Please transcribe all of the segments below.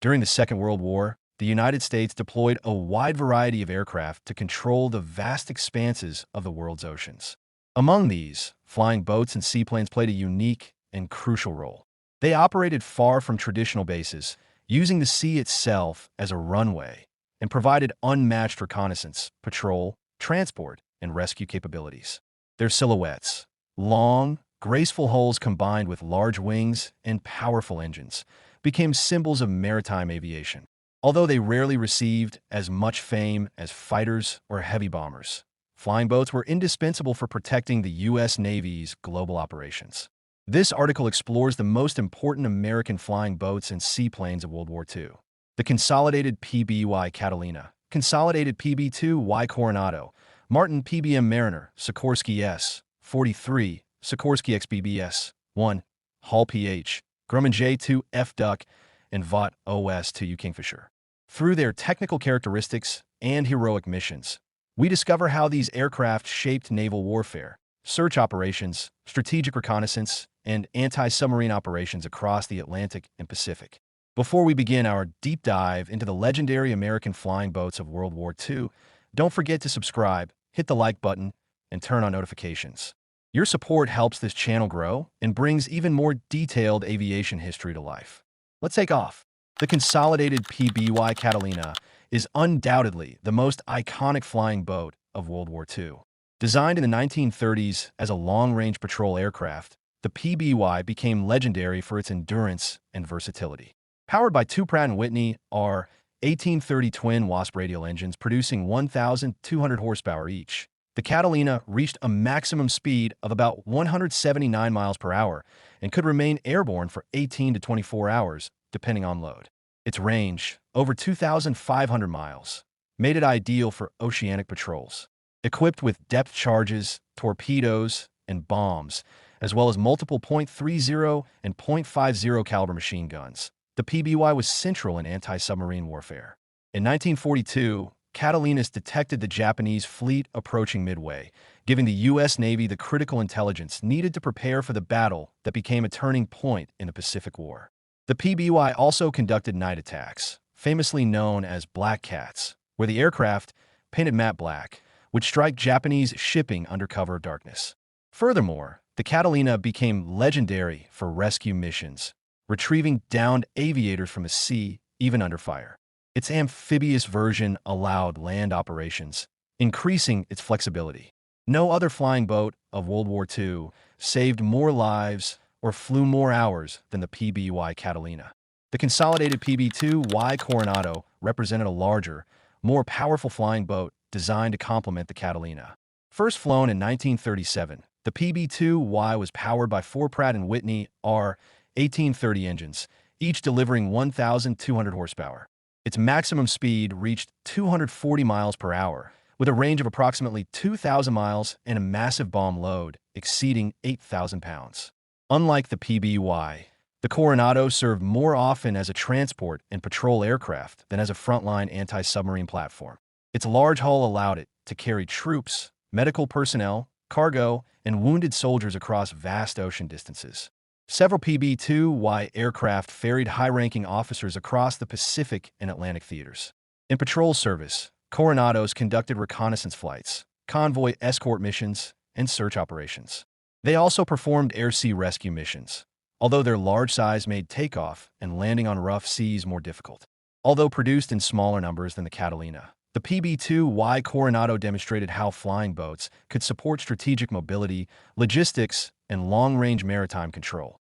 During the Second World War, the United States deployed a wide variety of aircraft to control the vast expanses of the world's oceans. Among these, flying boats and seaplanes played a unique and crucial role. They operated far from traditional bases, using the sea itself as a runway, and provided unmatched reconnaissance, patrol, transport, and rescue capabilities. Their silhouettes, long, graceful hulls combined with large wings and powerful engines, became symbols of maritime aviation. Although they rarely received as much fame as fighters or heavy bombers, flying boats were indispensable for protecting the U.S. Navy's global operations. This article explores the most important American flying boats and seaplanes of World War II. The consolidated PBY Catalina, consolidated PB2Y Coronado, Martin PBM Mariner, Sikorsky S-43, Sikorsky XBBS-1, Hull PH, Grumman J2F Duck, and Vought OS2U Kingfisher. Through their technical characteristics and heroic missions, we discover how these aircraft shaped naval warfare, search operations, strategic reconnaissance, and anti-submarine operations across the Atlantic and Pacific. Before we begin our deep dive into the legendary American flying boats of World War II, don't forget to subscribe, hit the like button, and turn on notifications. Your support helps this channel grow and brings even more detailed aviation history to life. Let's take off. The consolidated PBY Catalina is undoubtedly the most iconic flying boat of World War II. Designed in the 1930s as a long-range patrol aircraft, the PBY became legendary for its endurance and versatility. Powered by two Pratt & Whitney R-1830 twin Wasp radial engines producing 1,200 horsepower each, the Catalina reached a maximum speed of about 179 miles per hour and could remain airborne for 18 to 24 hours, depending on load. Its range, over 2,500 miles, made it ideal for oceanic patrols. Equipped with depth charges, torpedoes, and bombs, as well as multiple .30 and .50 caliber machine guns, the PBY was central in anti-submarine warfare. In 1942, Catalinas detected the Japanese fleet approaching Midway, giving the U.S. Navy the critical intelligence needed to prepare for the battle that became a turning point in the Pacific War. The PBY also conducted night attacks, famously known as Black Cats, where the aircraft, painted matte black, would strike Japanese shipping under cover of darkness. Furthermore, the Catalina became legendary for rescue missions, retrieving downed aviators from the sea, even under fire. Its amphibious version allowed land operations, increasing its flexibility. No other flying boat of World War II saved more lives or flew more hours than the PBY Catalina. The consolidated PB2Y Coronado represented a larger, more powerful flying boat designed to complement the Catalina. First flown in 1937, the PB2Y was powered by four Pratt & Whitney R-1830 engines, each delivering 1,200 horsepower. Its maximum speed reached 240 miles per hour, with a range of approximately 2,000 miles and a massive bomb load exceeding 8,000 pounds. Unlike the PBY, the Coronado served more often as a transport and patrol aircraft than as a frontline anti-submarine platform. Its large hull allowed it to carry troops, medical personnel, cargo, and wounded soldiers across vast ocean distances. Several PB2Y aircraft ferried high-ranking officers across the Pacific and Atlantic theaters. In patrol service, Coronados conducted reconnaissance flights, convoy escort missions, and search operations. They also performed air-sea rescue missions, although their large size made takeoff and landing on rough seas more difficult. Although produced in smaller numbers than the Catalina, the PB2Y Coronado demonstrated how flying boats could support strategic mobility, logistics, and long-range maritime control.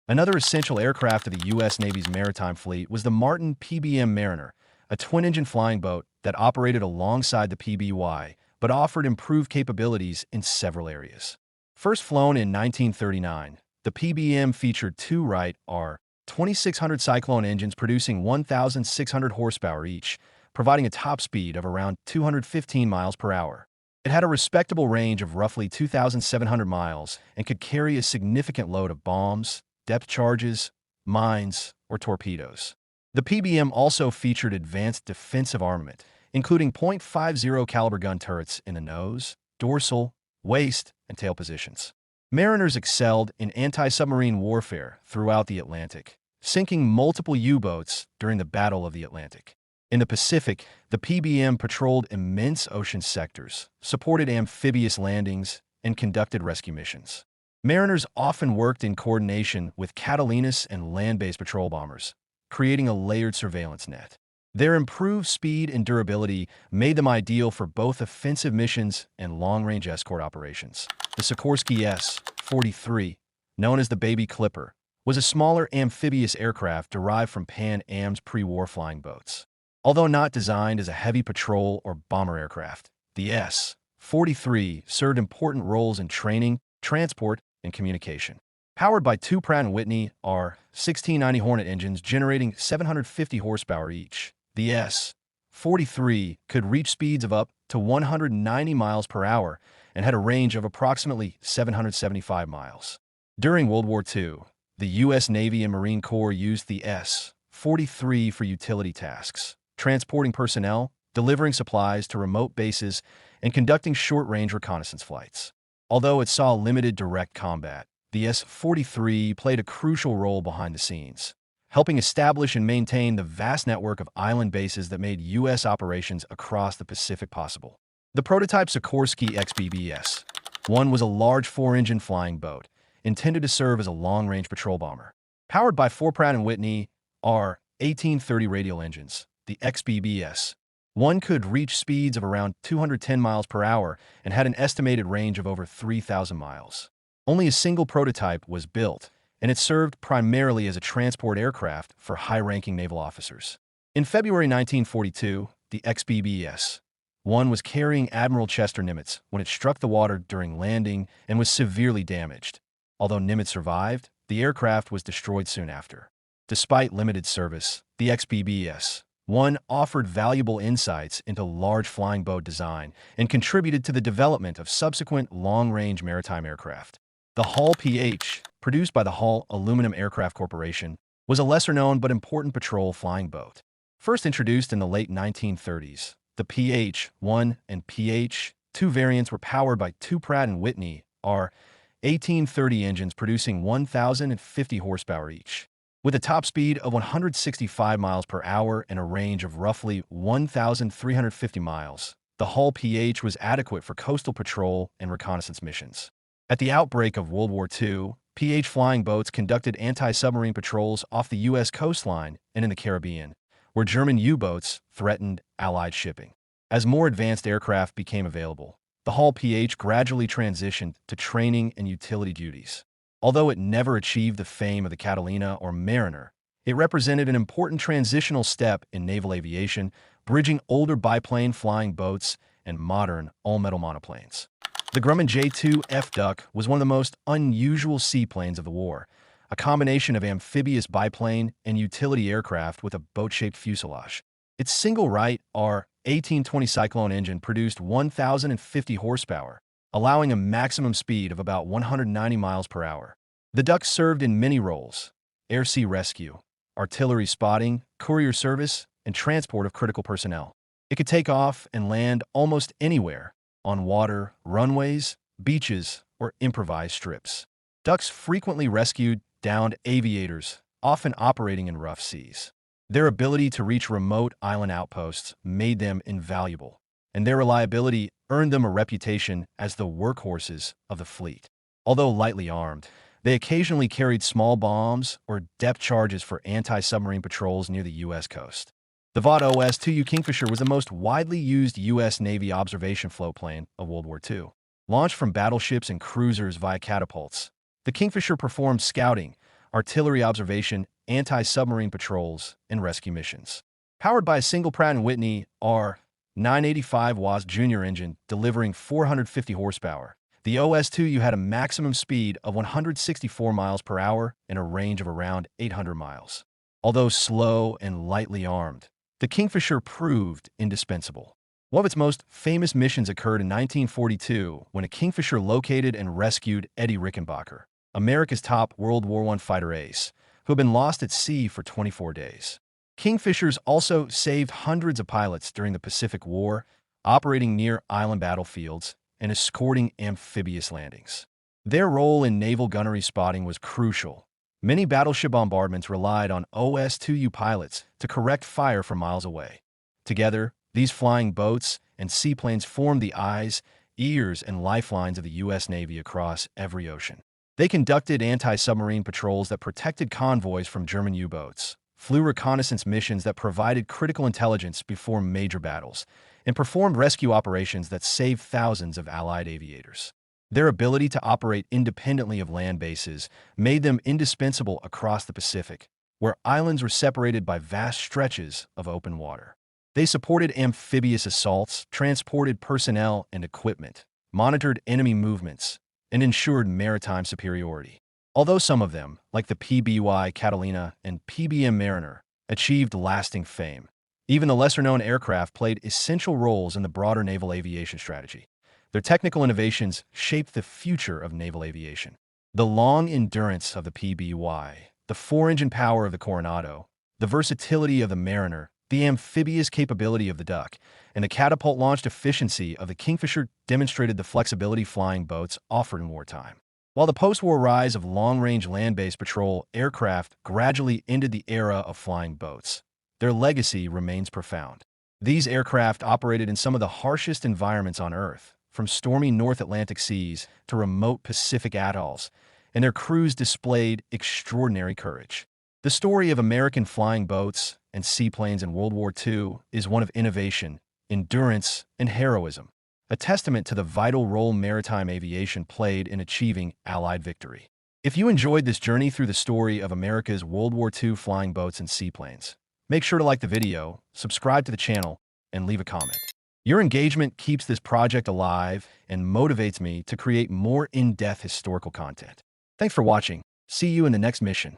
Another essential aircraft of the U.S. Navy's maritime fleet was the Martin PBM Mariner, a twin-engine flying boat that operated alongside the PBY, but offered improved capabilities in several areas. First flown in 1939, the PBM featured two Wright R-2600 Cyclone engines producing 1,600 horsepower each, providing a top speed of around 215 miles per hour. It had a respectable range of roughly 2,700 miles and could carry a significant load of bombs, depth charges, mines, or torpedoes. The PBM also featured advanced defensive armament, including .50 caliber gun turrets in the nose, dorsal, waist, and tail positions. Mariners excelled in anti-submarine warfare throughout the Atlantic, sinking multiple U-boats during the Battle of the Atlantic. In the Pacific, the PBM patrolled immense ocean sectors, supported amphibious landings, and conducted rescue missions. Mariners often worked in coordination with Catalinas and land-based patrol bombers, creating a layered surveillance net. Their improved speed and durability made them ideal for both offensive missions and long-range escort operations. The Sikorsky S-43, known as the Baby Clipper, was a smaller amphibious aircraft derived from Pan Am's pre-war flying boats. Although not designed as a heavy patrol or bomber aircraft, the S-43 served important roles in training, transport, and communication. Powered by two Pratt & Whitney R-1690 Hornet engines generating 750 horsepower each, the S-43 could reach speeds of up to 190 miles per hour and had a range of approximately 775 miles. During World War II, the U.S. Navy and Marine Corps used the S-43 for utility tasks, transporting personnel, delivering supplies to remote bases, and conducting short-range reconnaissance flights. Although it saw limited direct combat, the S-43 played a crucial role behind the scenes, helping establish and maintain the vast network of island bases that made U.S. operations across the Pacific possible. The prototype Sikorsky XBBS-1 was a large four-engine flying boat, intended to serve as a long-range patrol bomber. Powered by four Pratt & Whitney R-1830 radial engines, the XBBS-1 could reach speeds of around 210 miles per hour and had an estimated range of over 3,000 miles. Only a single prototype was built, and it served primarily as a transport aircraft for high-ranking naval officers. In February 1942, the XBBS-1 was carrying Admiral Chester Nimitz when it struck the water during landing and was severely damaged. Although Nimitz survived, the aircraft was destroyed soon after. Despite limited service, the XBBS-1 offered valuable insights into large flying boat design and contributed to the development of subsequent long-range maritime aircraft. The Hull PH, produced by the Hull Aluminum Aircraft Corporation, was a lesser-known but important patrol flying boat. First introduced in the late 1930s, the PH-1 and PH-2 variants were powered by two Pratt & Whitney R-1830 engines producing 1,050 horsepower each. With a top speed of 165 miles per hour and a range of roughly 1,350 miles, the Hull PH was adequate for coastal patrol and reconnaissance missions. At the outbreak of World War II, PH flying boats conducted anti-submarine patrols off the U.S. coastline and in the Caribbean, where German U-boats threatened Allied shipping. As more advanced aircraft became available, the Hull PH gradually transitioned to training and utility duties. Although it never achieved the fame of the Catalina or Mariner, it represented an important transitional step in naval aviation, bridging older biplane flying boats and modern all-metal monoplanes. The Grumman J2F Duck was one of the most unusual seaplanes of the war, a combination of amphibious biplane and utility aircraft with a boat-shaped fuselage. Its single-right R-1820 Cyclone engine produced 1,050 horsepower, allowing a maximum speed of about 190 miles per hour. The Duck served in many roles: air-sea rescue, artillery spotting, courier service, and transport of critical personnel. It could take off and land almost anywhere, on water, runways, beaches, or improvised strips. Ducks frequently rescued downed aviators, often operating in rough seas. Their ability to reach remote island outposts made them invaluable, and their reliability earned them a reputation as the workhorses of the fleet. Although lightly armed, they occasionally carried small bombs or depth charges for anti-submarine patrols near the U.S. coast. The OS2U Kingfisher was the most widely used U.S. Navy observation floatplane of World War II. Launched from battleships and cruisers via catapults, the Kingfisher performed scouting, artillery observation, anti-submarine patrols, and rescue missions. Powered by a single Pratt & Whitney R-985 WASP Jr. engine delivering 450 horsepower, the OS2U had a maximum speed of 164 miles per hour and a range of around 800 miles. Although slow and lightly armed, the Kingfisher proved indispensable. One of its most famous missions occurred in 1942 when a Kingfisher located and rescued Eddie Rickenbacker, America's top World War I fighter ace, who had been lost at sea for 24 days. Kingfishers also saved hundreds of pilots during the Pacific War, operating near island battlefields and escorting amphibious landings. Their role in naval gunnery spotting was crucial, Many battleship bombardments relied on OS2U pilots to correct fire from miles away. Together, these flying boats and seaplanes formed the eyes, ears, and lifelines of the U.S. Navy across every ocean. They conducted anti-submarine patrols that protected convoys from German U-boats, flew reconnaissance missions that provided critical intelligence before major battles, and performed rescue operations that saved thousands of Allied aviators. Their ability to operate independently of land bases made them indispensable across the Pacific, where islands were separated by vast stretches of open water. They supported amphibious assaults, transported personnel and equipment, monitored enemy movements, and ensured maritime superiority. Although some of them, like the PBY Catalina and PBM Mariner, achieved lasting fame, even the lesser-known aircraft played essential roles in the broader naval aviation strategy. Their technical innovations shaped the future of naval aviation. The long endurance of the PBY, the four-engine power of the Coronado, the versatility of the Mariner, the amphibious capability of the Duck, and the catapult-launched efficiency of the Kingfisher demonstrated the flexibility flying boats offered in wartime. While the post-war rise of long-range land-based patrol aircraft gradually ended the era of flying boats, their legacy remains profound. These aircraft operated in some of the harshest environments on Earth, from stormy North Atlantic seas to remote Pacific atolls, and their crews displayed extraordinary courage. The story of American flying boats and seaplanes in World War II is one of innovation, endurance, and heroism, a testament to the vital role maritime aviation played in achieving Allied victory. If you enjoyed this journey through the story of America's World War II flying boats and seaplanes, make sure to like the video, subscribe to the channel, and leave a comment. Your engagement keeps this project alive and motivates me to create more in-depth historical content. Thanks for watching. See you in the next mission.